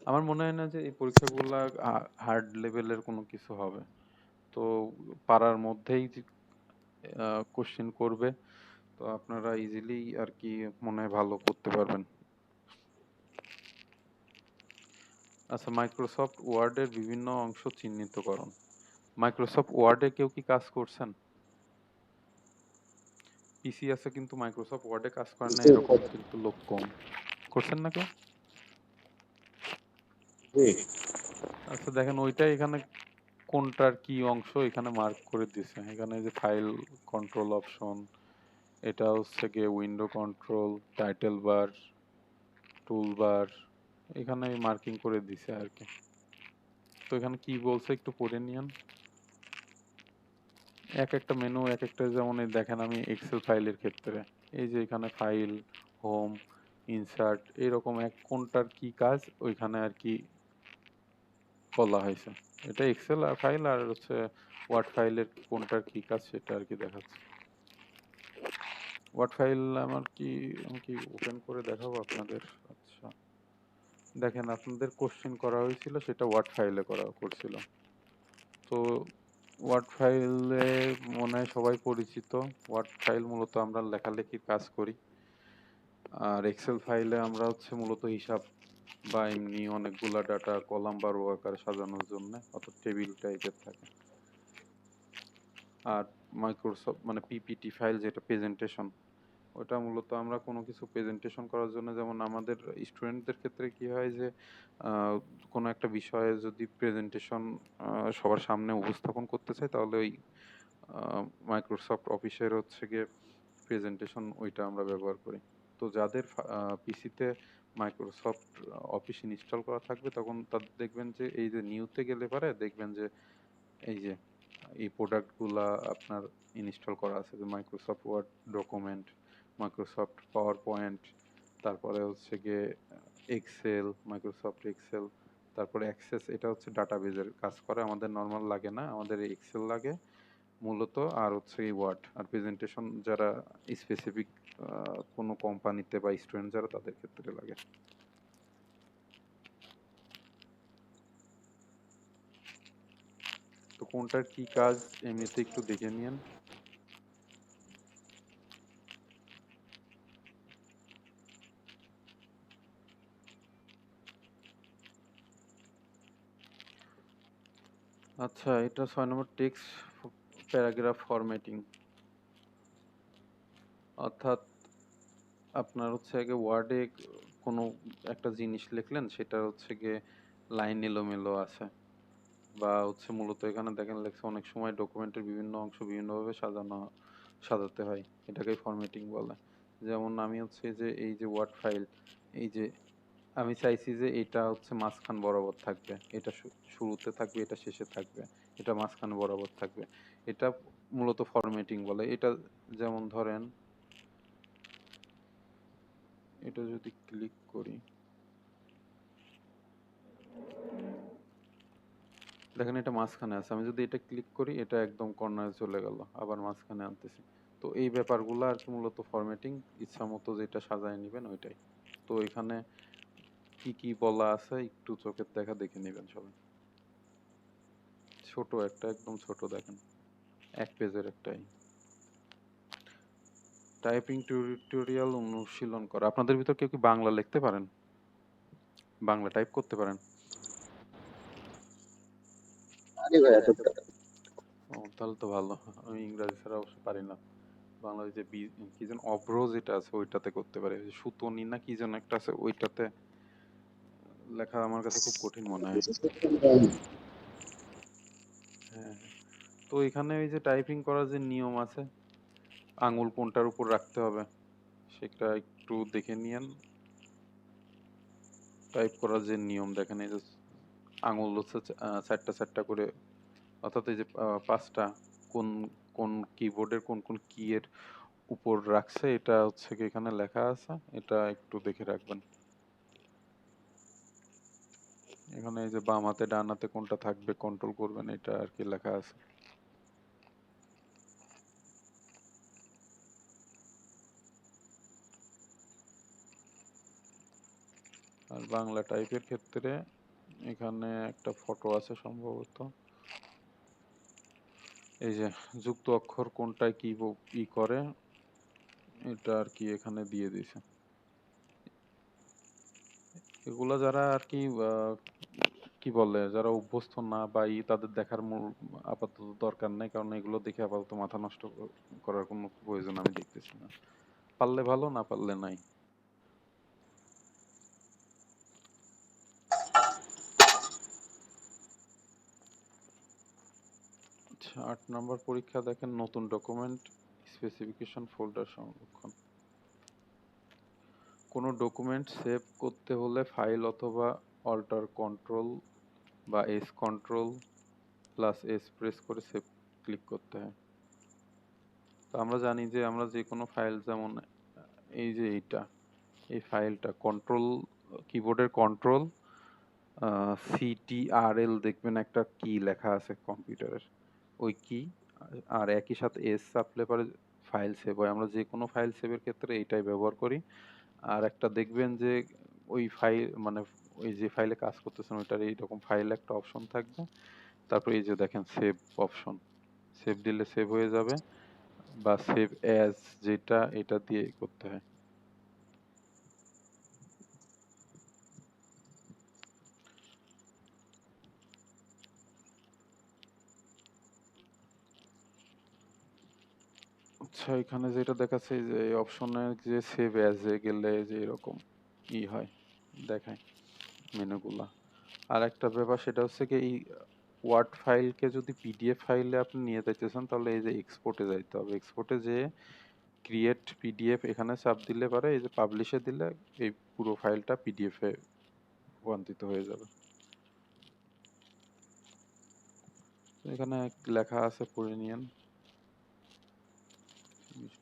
আমার মনে হয় না যে এই পরীক্ষাগুলা হার্ড লেভেলের কোনো কিছু হবে। তো পারার মধ্যেই কোশ্চেন করবে, তো আপনারা ইজিলি আর কি মনে হয় ভালো করতে পারবেন। আচ্ছা, মাইক্রোসফট ওয়ার্ডের বিভিন্ন অংশ চিহ্নিতকরণ। মাইক্রোসফট ওয়ার্ডে কেউ কি কাজ করছেন? পিসি আছে কিন্তু মাইক্রোসফট ওয়ার্ডে কাজ করেন না জি এরকম কিন্তু লোক কম। করছেন না কেউ? জি আচ্ছা দেখেন, ওইটাই এখানে কোনটার কি অংশ এখানে মার্ক করে দিছে। এখানে যে ফাইল কন্ট্রোল অপশন, এটা হচ্ছে গিয়ে উইন্ডো কন্ট্রোল, টাইটেল বার, টুল বার, এখানে মার্কিং করে দিছে আর কি। তো এখানে কি বলছে একটু পড়ে নিয়েন। এক একটা মেনু এক একটা, যেমন এই দেখেন আমি এক্সেল ফাইলের ক্ষেত্রে এই যে এখানে ফাইল, হোম, ইনসার্ট, এরকম এক কোনটার কি কাজ ওইখানে আর কি বলা হয়েছে। এটা এক্সেল আর ফাইল আর হচ্ছে ওয়ার্ড ফাইলের কোনটার কি কাজ সেটা আর কি দেখাচ্ছে। ওয়ার্ড ফাইল আমি কি ওপেন করে দেখাবো আপনাদের? আচ্ছা দেখেন, আপনাদের কোশ্চেন করা হয়েছিল সেটা ওয়ার্ড ফাইলে করছিল। তো ওয়ার্ড ফাইলে মনে হয় সবাই পরিচিত। ওয়ার্ড ফাইল মূলত আমরা লেখালেখির কাজ করি, আর এক্সেল ফাইলে আমরা হচ্ছে মূলত হিসাব বা এমনি অনেকগুলা ডাটা কলাম বা রো আকারে সাজানোর জন্য, অর্থাৎ টেবিল টাইপের থাকে। আর মাইক্রোসফট মানে পিপিটি ফাইল যেটা প্রেজেন্টেশন, ওটা মূলত আমরা কোনো কিছু প্রেজেন্টেশন করার জন্য, যেমন আমাদের স্টুডেন্টদের ক্ষেত্রে কি হয় যে কোনো একটা বিষয়ে যদি প্রেজেন্টেশন সবার সামনে উপস্থাপন করতে চাই, তাহলে ওই মাইক্রোসফট অফিসের হচ্ছে গিয়ে প্রেজেন্টেশন ওইটা আমরা ব্যবহার করি। তো যাদের পিসিতে মাইক্রোসফট অফিস ইনস্টল করা থাকবে, তখন তাদের দেখবেন যে এই যে নিউতে গেলে পারে দেখবেন যে এই যে এই প্রোডাক্টগুলা আপনার ইনস্টল করা আছে, যে Microsoft Word document, Microsoft PowerPoint, তারপরে হচ্ছে গিয়ে এক্সেল, মাইক্রোসফট এক্সেল, তারপরে অ্যাক্সেস, এটা হচ্ছে ডাটাবেজের কাজ করে, আমাদের নর্মাল লাগে না, আমাদের এক্সেল লাগে মূলত, আর হচ্ছে এই ওয়ার্ড। আর প্রেজেন্টেশন যারা স্পেসিফিক কোনো কোম্পানিতে বা স্টুডেন্ট যারা, তাদের ক্ষেত্রে লাগে। তো কোনটার কি কাজ এমনিতে একটু দেখে নিন। আচ্ছা, এটা 6 নম্বর টেক্সট প্যারাগ্রাফ ফরম্যাটিং। অর্থাৎ আপনার হচ্ছে আগে ওয়ার্ডে কোনো একটা জিনিস লিখলেন, সেটা হচ্ছে গিয়ে লাইন এলোমেলো আছে, বা হচ্ছে মূলত এখানে দেখেন লেখছে অনেক সময় ডকুমেন্টের বিভিন্ন অংশ বিভিন্নভাবে সাজাতে হয়, এটাকেই ফরম্যাটিং বলে। যেমন আমি হচ্ছে যে এই যে ওয়ার্ড ফাইল, এই যে আমি চাইছি যে এটা হচ্ছে মাঝখান বরাবর থাকবে, এটা শুরুতে থাকবে, এটা শেষে থাকবে, এটা মাঝখানে বরাবর থাকবে, এটা মূলত ফরম্যাটিং বলে। এটা যেমন ধরেন এটা যদি ক্লিক করি, দেখেন এটা মাঝখানে আছে, আমি যদি এটা ক্লিক করি এটা একদম কর্নারে চলে গেল, আবার মাঝখানে আনতেছি। তো এই ব্যাপারগুলো আর কি মূলত ফরম্যাটিং, ইচ্ছা মতো যেটা সাজায় নেবেন ওইটাই। তো এখানে কি কি বলা আছে একটু চোখের দেখা দেখে নেবেন সবাই। ছোট একটা, একদম ছোট দেখেন, এক পেজের একটাই। টাইপিং টিউটোরিয়াল অনুশীলন করা। আপনাদের ভিতর কেউ কি বাংলা লিখতে পারেন? বাংলা টাইপ করতে পারেন? পারি ভাইয়া টুকটাক। ও তাহলে তো ভালো। আমি ইংরাজি ছাড়া অবশ্য পারি না। বাংলায় যে কি যেন অভ্র যেটা আছে ওইটাতে করতে পারি। ওই যে সুতনি না কি যেন একটা আছে ওইটাতে লেখা আমার কাছে খুব কঠিন মনে হয়। হ্যাঁ, তো এখানে ওই যে টাইপিং করার যে নিয়ম আছে, আঙুল কোনটার উপর রাখতে হবে সেটা একটু দেখে নিয়েন। টাইপ করার যে নিয়ম দেখেন, এই যে আঙুল হচ্ছে চারটা চারটা করে, অর্থাৎ এই যে পাঁচটা কোন কোন কিবোর্ডের কোন কোন কি এর উপর রাখছে এটা হচ্ছে কি এখানে লেখা আছে, এটা একটু দেখে রাখবেন। এখানে এই যে বাম হাতে ডান হাতে কোনটা থাকবে কন্ট্রোল করবেন এটা আর কি লেখা আছে। আর বাংলা টাইপের ক্ষেত্রে এখানে একটা ফটো আছে সম্ভবত, এই যে যুক্ত অক্ষর কোনটায় কি করে এটা আর কি এখানে দিয়ে দিছে। এগুলা যারা আর কি কি বলে যারা অভ্যস্ত না বা তাদের দেখার মূল আপাতত দরকার নেই, কারণ এগুলো দেখে আপাতত মাথা নষ্ট করার কোনো প্রয়োজন আমি দেখতেছি না। পারলে ভালো, না পারলে নাই। আচ্ছা, 8 নম্বর পরীক্ষা দেখেন, নতুন ডকুমেন্ট স্পেসিফিকেশন ফোল্ডার সংরক্ষণ। কোনো ডকুমেন্ট সেভ করতে হলে ফাইল অথবা অল্টার কন্ট্রোল বা S control plus S press করে সেভ ক্লিক করতে হয়। তো আমরা জানি যে আমরা যে কোনো ফাইল, যেমন এই যে এই ফাইলটা কন্ট্রোল, কিবোর্ডের কন্ট্রোল CTRL দেখবেন একটা কি লেখা আছে কম্পিউটারের, ওই কি আর একই সাথে এস চাপলে পরে ফাইল সেভ হয়। আমরা যে কোনো ফাইল সেভের ক্ষেত্রে এইটাই ব্যবহার করি। আর একটা দেখবেন যে ওই ফাইল মানে ওই যে ফাইলে কাজ করতেছেন ওইটার এইরকম ফাইল একটা অপশন থাকবে, তারপর এই যে দেখেন সেভ অপশন, সেভ দিলে সেভ হয়ে যাবে, বা সেভ অ্যাজ যেটা এটা দিয়ে করতে হয়। আচ্ছা, এখানে যেটা দেখাচ্ছে যে অপশনে যে সেভ অ্যাজ এ গেলে যে এরকম হয় দেখায় মেনুগুলা। আর একটা ব্যাপার সেটা হচ্ছে কি, এই ওয়ার্ড ফাইলকে যদি পিডিএফ ফাইলে আপনি নিয়ে যাইতেছেন তাহলে এই যে এক্সপোর্টে যাইতে হবে। এক্সপোর্টে যে ক্রিয়েট পিডিএফ এখানে চাপ দিলে পারে এই যে পাবলিশে দিলে এই পুরো ফাইলটা পিডিএফ এ রূপান্তরিত হয়ে যাবে। এখানে লেখা আছে পড়ে নিয়েন,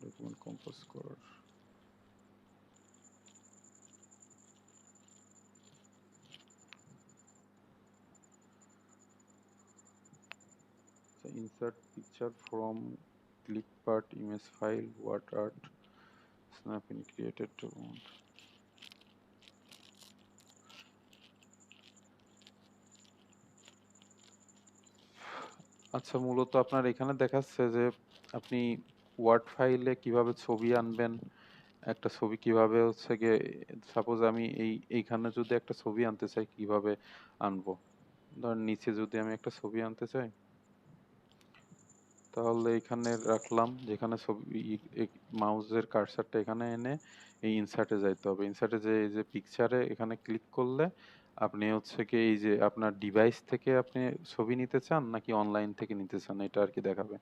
ডকুমেন্ট কম্পোজ করার। Insert picture from ClickPart image file, what art snap in created to mount. আচ্ছা, মূলত আপনার এখানে দেখাচ্ছে যে আপনি ওয়ার্ড ফাইলে কিভাবে ছবি আনবেন, একটা ছবি কিভাবে হচ্ছে গিয়ে, সাপোজ আমি এইখানে যদি একটা ছবি আনতে চাই কিভাবে আনবো, ধর নিচে যদি আমি একটা ছবি আনতে চাই তাহলে এখানে রাখলাম, যেখানে ছবি মাউসের কার্সারটা এখানে এনে এই ইনসার্টে যাইতে হবে। ইনসার্টে যে এই যে পিকচারে এখানে ক্লিক করলে আপনি হচ্ছে কি এই যে আপনার ডিভাইস থেকে আপনি ছবি নিতে চান নাকি অনলাইন থেকে নিতে চান এটা আর কি দেখাবে।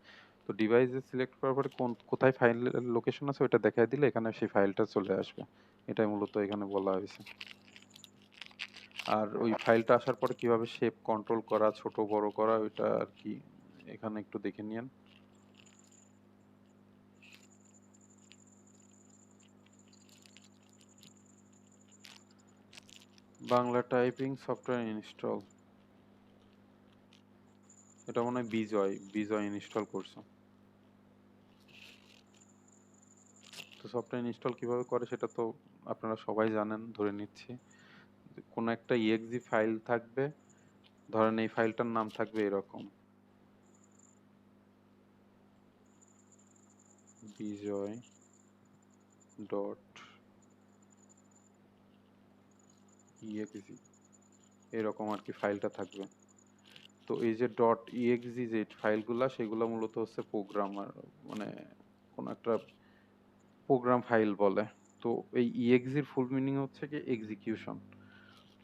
তো ডিভাইসে সিলেক্ট করার পরে কোথায় ফাইলের লোকেশন আছে ওটা দেখাই দিলে এখানে সেই ফাইলটা চলে আসবে। এটাই মূলত এখানে বলা হয়েছে। আর ওই ফাইলটা আসার পরে কিভাবে শেপ কন্ট্রোল করা, ছোট বড় করা, ওইটা আর কি এখানে একটু দেখে নিন। বাংলা টাইপিং সফটওয়্যার ইনস্টল, এটা মনে হয় বিজয় ইনস্টল করছো। তো সফটওয়্যার ইনস্টল কিভাবে করে সেটা তো আপনারা সবাই জানেন ধরে নিচ্ছি। কোনো একটা exe ফাইল থাকবে, ধরেন এই ফাইলটার নাম থাকবে এরকম বিজয় ডট exe, এরকম আর কি ফাইলটা থাকবে। তো এই যে .exe যে ফাইলগুলা সেগুলো মূলত হচ্ছে প্রোগ্রামার, মানে কোন একটা প্রোগ্রাম ফাইল বলে। তো এই exe এর ফুল মিনিং হচ্ছে কি এক্সিকিউশন।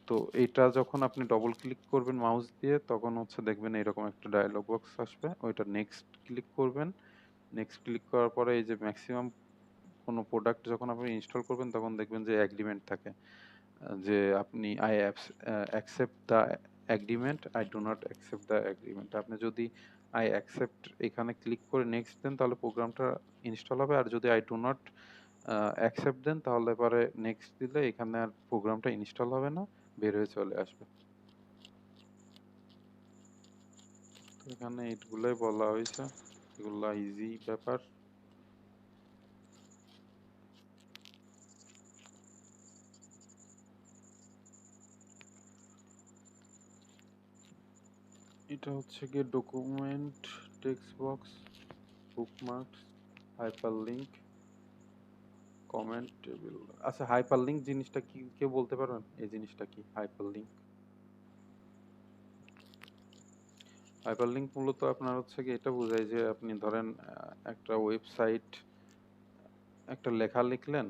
তো এটা যখন আপনি ডবল ক্লিক করবেন মাউস দিয়ে তখন হচ্ছে দেখবেন এরকম একটা ডায়লগ বক্স আসবে, ওইটা নেক্সট ক্লিক করবেন। নেক্সট ক্লিক করার পরে এই যে ম্যাক্সিমাম কোনো প্রোডাক্ট যখন আপনি ইনস্টল করবেন তখন দেখবেন যে এগ্রিমেন্ট থাকে, যে আপনি I accept the agreement, I do not accept the agreement. আপনি যদি আই অ্যাকসেপ্ট এখানে ক্লিক করে নেক্সট দেন তাহলে প্রোগ্রামটা ইনস্টল হবে, আর যদি আই ডু নট অ্যাকসেপ্ট দেন তাহলে পরে নেক্সট দিলে এখানে আর প্রোগ্রামটা ইনস্টল হবে না, বের হয়ে চলে আসবে। তো এখানে এইগুলাই বলা হয়েছে, এগুলা ইজি ব্যাপার। এটা হচ্ছে গিয়ে document, text box, bookmarks, hyperlink, comment table. আচ্ছা, হাইপারলিংক জিনিসটা কি কেউ বলতে পারবেন? এই জিনিসটা কি হাইপারলিংক? হাইপারলিংক মূলত আপনার হচ্ছে কি এটা বোঝায় যে আপনি ধরেন একটা ওয়েবসাইট, একটা লেখা লিখলেন,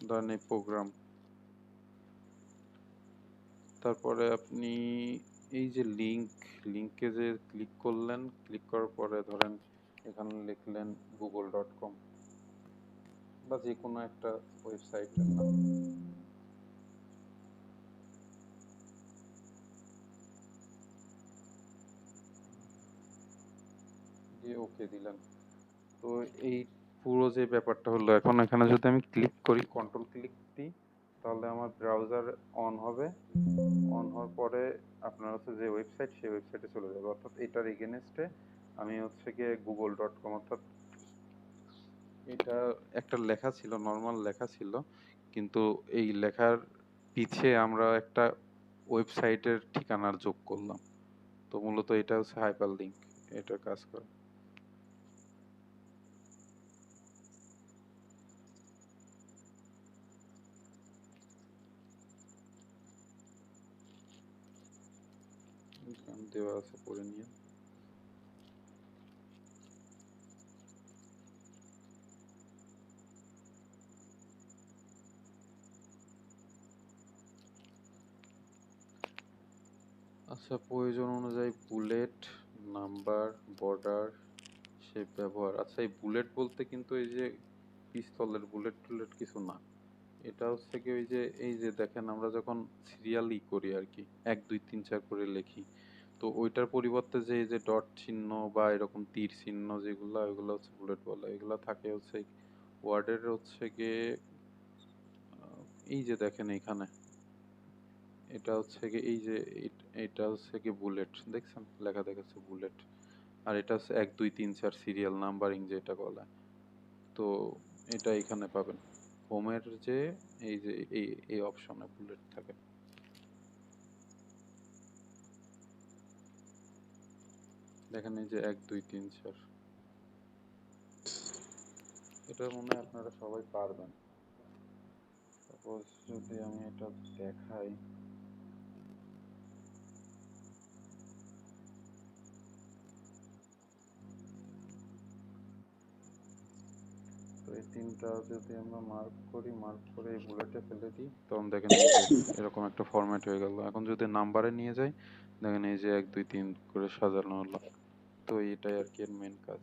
ধরেন এই প্রোগ্রাম, তারপরে আপনি এই যে লিংকে যে ক্লিক করলেন, ক্লিক করার পরে ধরেন এখানে লিখলেন google.com বা যে কোনো একটা ওয়েবসাইটের নাম দিয়ে ওকে দিলেন। তো এই পুরো যে ব্যাপারটা হলো, এখন এখানে যদি আমি ক্লিক করি, কন্ট্রোল ক্লিক দিই, তাহলে আমার ব্রাউজার অন হবে। অন হওয়ার পরে আপনার হচ্ছে যে ওয়েবসাইট, সেই ওয়েবসাইটে চলে যাবে। অর্থাৎ এটার এগেনস্টে আমি হচ্ছে গিয়ে google.com, অর্থাৎ এটা একটা লেখা ছিল, নর্মাল লেখা ছিল, কিন্তু এই লেখার পিছে আমরা একটা ওয়েবসাইটের ঠিকানার যোগ করলাম। তো মূলত এটা হচ্ছে হাইপারলিংক, এটা কাজ করে। এখানে দেওয়া আছে, পড়ে নিয়ে। আচ্ছা, প্রয়োজন অনুযায়ী বুলেট, নাম্বার, বর্ডার, শেপ ব্যবহার। আচ্ছা, এই বুলেট বলতে কিন্তু এই যে পিস্তলের বুলেট টুলেট কিছু না। এটা হচ্ছে কি ওই যে এই যে দেখেন আমরা যখন সিরিয়ালি করি আর কি, 1 2 3 4 করে লিখি, তো ওইটার পরিবর্তে যে এই যে ডট চিহ্ন বা এরকম তীর চিহ্ন যেগুলা, ওইগুলো হচ্ছে বুলেট বলে। এগুলা থাকে হচ্ছে ওয়ার্ডের হচ্ছে গিয়ে এই যে দেখেন এখানে, এটা হচ্ছে কি এই যে এটা হচ্ছে কি বুলেট, দেখছেন লেখা দেখাচ্ছে বুলেট। আর এটা হচ্ছে 1 2 3 4 সিরিয়াল নাম্বারিং যেটা বলে। তো এটা এখানে পাবেন হোমের যে এই যে এই অপশনে বুলেট থাকে। দেখেন এই যে 1 2 3 4, এটা মনে হয় আপনারা সবাই পারবেন। সাপোজ যদি আমি এটা দেখাই, তো এই তিনটা যদি আমরা মার্ক করি, মার্ক করে এই বুলেটে ফেলে দিই, তখন দেখেন এই যে এরকম একটা ফরম্যাট হয়ে গেল। এখন যদি নাম্বারে নিয়ে যাই, দেখেন এই যে 1 2 3 করে সাজানো হলো। তো এটাই আর কি এর মেন কাজ।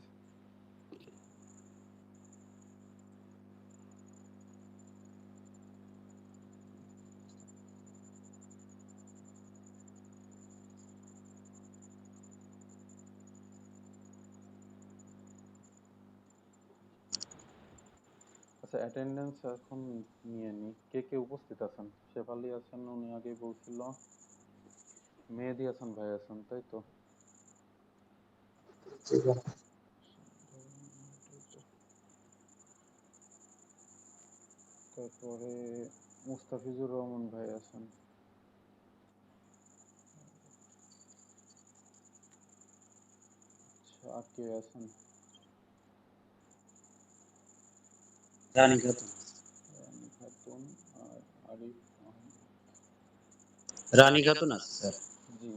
আচ্ছা, অ্যাটেন্ডেন্স এখন নিয়ে নি, কে কে উপস্থিত আছেন? শেফালি আছেন, উনি আগেই বলছিল। মেহেদি হাসান ভাই আছেন, তাই তো? তারপরে মুস্তাফিজুর রহমান ভাই আছেন। আচ্ছা, আর কে আছেন? রানী খাতুন। রানী খাতুন আর আরিফ মাহমুদ। রানী খাতুন আছে স্যার। জি,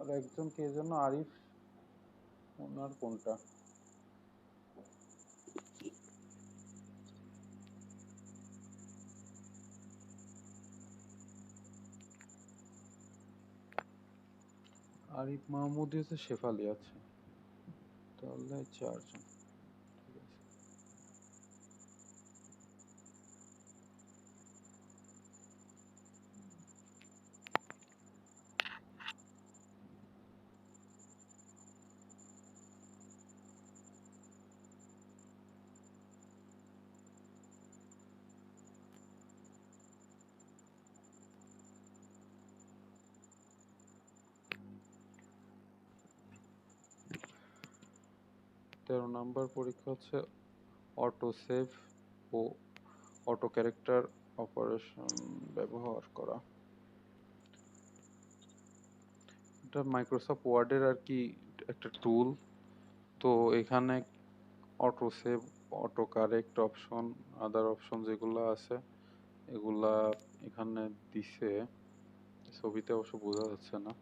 আর একজন কে যেন আরিফ, ওনার কোনটা? আরিফ মাহমুদ হচ্ছে শেফালি, আছে তাহলে 4 জন। ঠিক আছে। 13 নাম্বার পরীক্ষা হচ্ছে অটো সেভ ও অটো ক্যারেক্টার অপারেশন ব্যবহার করা। এটা মাইক্রোসফট ওয়ার্ডের আর কি একটা টুল। তো এখানে auto save, auto correct option, আদার অপশন যেগুলো আছে এগুলা এখানে দিছে। ছবিতে অবশ্য বোঝা যাচ্ছে না।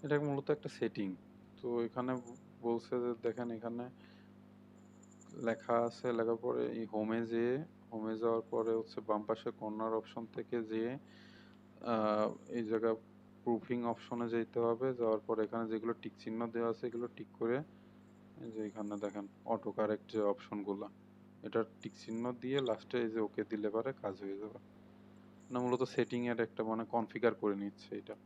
এটা মূলত একটা সেটিং। তো এখানে বলছে যে দেখেন এখানে লেখা আছে, লেখার পরে এই হোমে যাওয়ার পরে হচ্ছে বাম পাশে কর্নার অপশন থেকে যেয়ে এই জায়গা প্রুফিং অপশনে যেতে হবে। যাওয়ার পরে এখানে যেগুলো টিক চিহ্ন দেওয়া আছে এগুলো টিক করে, এই যে এখানে দেখেন অটো কারেক্ট যে অপশনগুলো, এটা টিক চিহ্ন দিয়ে লাস্টে এই যে ওকে দিলে পারে কাজ হয়ে যাবে। না মূলত সেটিং এর একটা মানে কনফিগার করে নিচ্ছে এটা।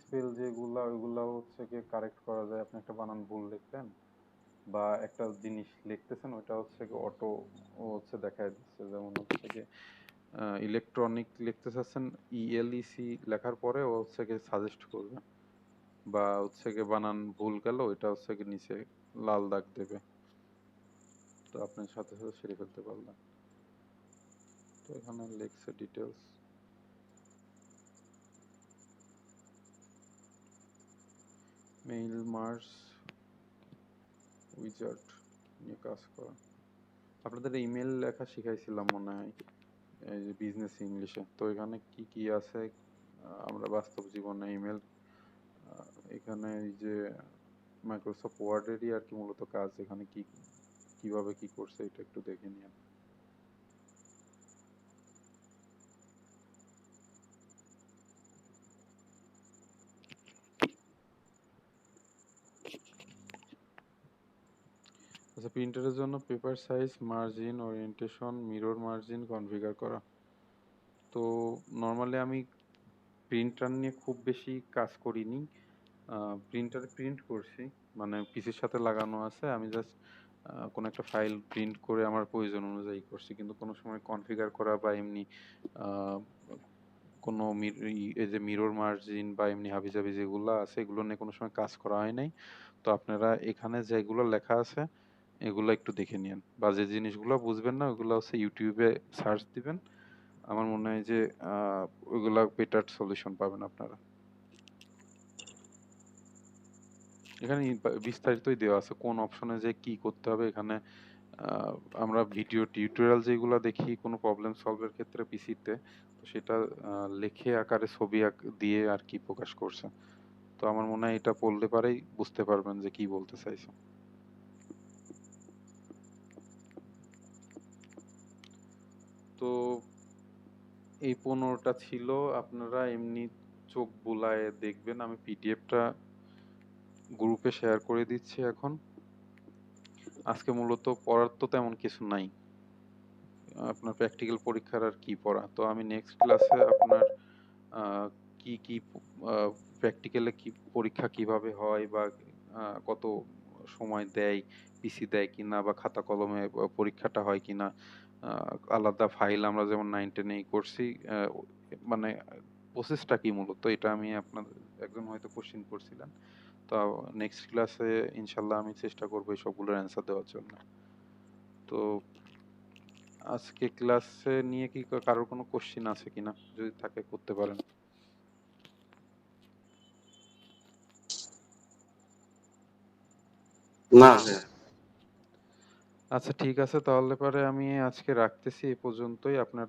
স্পেল যেগুলা ওইগুলা হচ্ছে কি কারেক্ট করা যায়। আপনি একটা বানান ভুল লিখলেন বা একটা জিনিস লিখতেছেন, ওইটা হচ্ছে কি অটো ও হচ্ছে দেখায় দিচ্ছে। যেমন হচ্ছে কি ইলেকট্রনিক লিখতে চাচ্ছেন, ইএলইসি লেখার পরে ও হচ্ছে কি সাজেস্ট করবে। বা হচ্ছে কি বানান ভুল গেল, এটা হচ্ছে কি নিচে লাল দাগ দেবে, তো আপনি সাথে সাথে সেরে ফেলতে পারলেন। তো এখানে লেখছে ডিটেলস। মেইল মার্জ উইজার্ড নিয়ে কাজ করা। আপনাদের ইমেল লেখা শিখাইছিলাম মনে হয় এই যে বিজনেস ইংলিশে। তো এখানে কি কি আছে আমরা বাস্তব জীবনে ইমেল, এখানে এই যে মাইক্রোসফট ওয়ার্ডেরই আর কি মূলত কাজ। এখানে কি কিভাবে কি করছে এটা একটু দেখে নিন। আচ্ছা, প্রিন্টারের জন্য paper size, margin, orientation, mirror margin configure করা। তো নর্মালি আমি প্রিন্টার নিয়ে খুব বেশি কাজ করিনি। প্রিন্টারে প্রিন্ট করছি, মানে পিসির সাথে লাগানো আছে, আমি জাস্ট কোনো একটা ফাইল প্রিন্ট করে আমার প্রয়োজন অনুযায়ী করছি। কিন্তু কোনো সময় কনফিগার করা বা এমনি আহ, কোনো এই যে মিরর মার্জিন বা এমনি হাবিজাবি যেগুলো আছে এগুলো নিয়ে কোনো সময় কাজ করা হয় নাই। তো আপনারা এখানে যেগুলো লেখা আছে এগুলো একটু দেখে নিন, বা যে জিনিসগুলো বুঝবেন না ওগুলো হচ্ছে ইউটিউবে সার্চ দিবেন। আমার মনে হয় যে ওইগুলা বেটার সলিউশন পাবেন আপনারা। এখানে বিস্তারিতই দেওয়া আছে কোন অপশনে যে কি করতে হবে। এখানে আহ, আমরা ভিডিও টিউটোরিয়াল যেগুলো দেখি কোনো প্রবলেম সলভের ক্ষেত্রে পিসিতে, তো সেটা লেখে আকারে ছবি দিয়ে আর কি প্রকাশ করছে। তো আমার মনে হয় এটা পড়লে পারেই বুঝতে পারবেন যে কি বলতে চাইছে। তো এই 15টা ছিল, আপনারা এমনি চোখ বুলায়ে দেখবেন। আমি পিডিএফটা গ্রুপে শেয়ার করে দিচ্ছি এখন। আজকে মূলত পড়ার তো তেমন কিছু নাই, আপনার প্র্যাকটিক্যাল পরীক্ষার আর কি পড়া। তো আমি নেক্সট ক্লাসে আপনার আহ, কি কি প্র্যাকটিক্যালে কি পরীক্ষা কিভাবে হয় বা কত সময় দেয়, পিসি দেয় কিনা বা খাতা কলমে পরীক্ষাটা হয় কিনা, আলাদা ফাইল আমরা যেমন 9-10 করছি, মানে প্রসেসটা কি মূলত এটা আমি আপনাদের একজন হয়তো কোশ্চিন করছিলেন। তো নেক্সট ক্লাসে ইনশাল্লাহ আমি চেষ্টা করবো এই সবগুলোর অ্যান্সার দেওয়ার জন্য। তো আজকে ক্লাসে নিয়ে কি কারোর কোনো কোশ্চিন আছে কিনা, যদি থাকে করতে পারেন। না ভাইয়া। আচ্ছা ঠিক আছে, তাহলে পরে আমি আজকে রাখতেছি এই পর্যন্তই। আপনার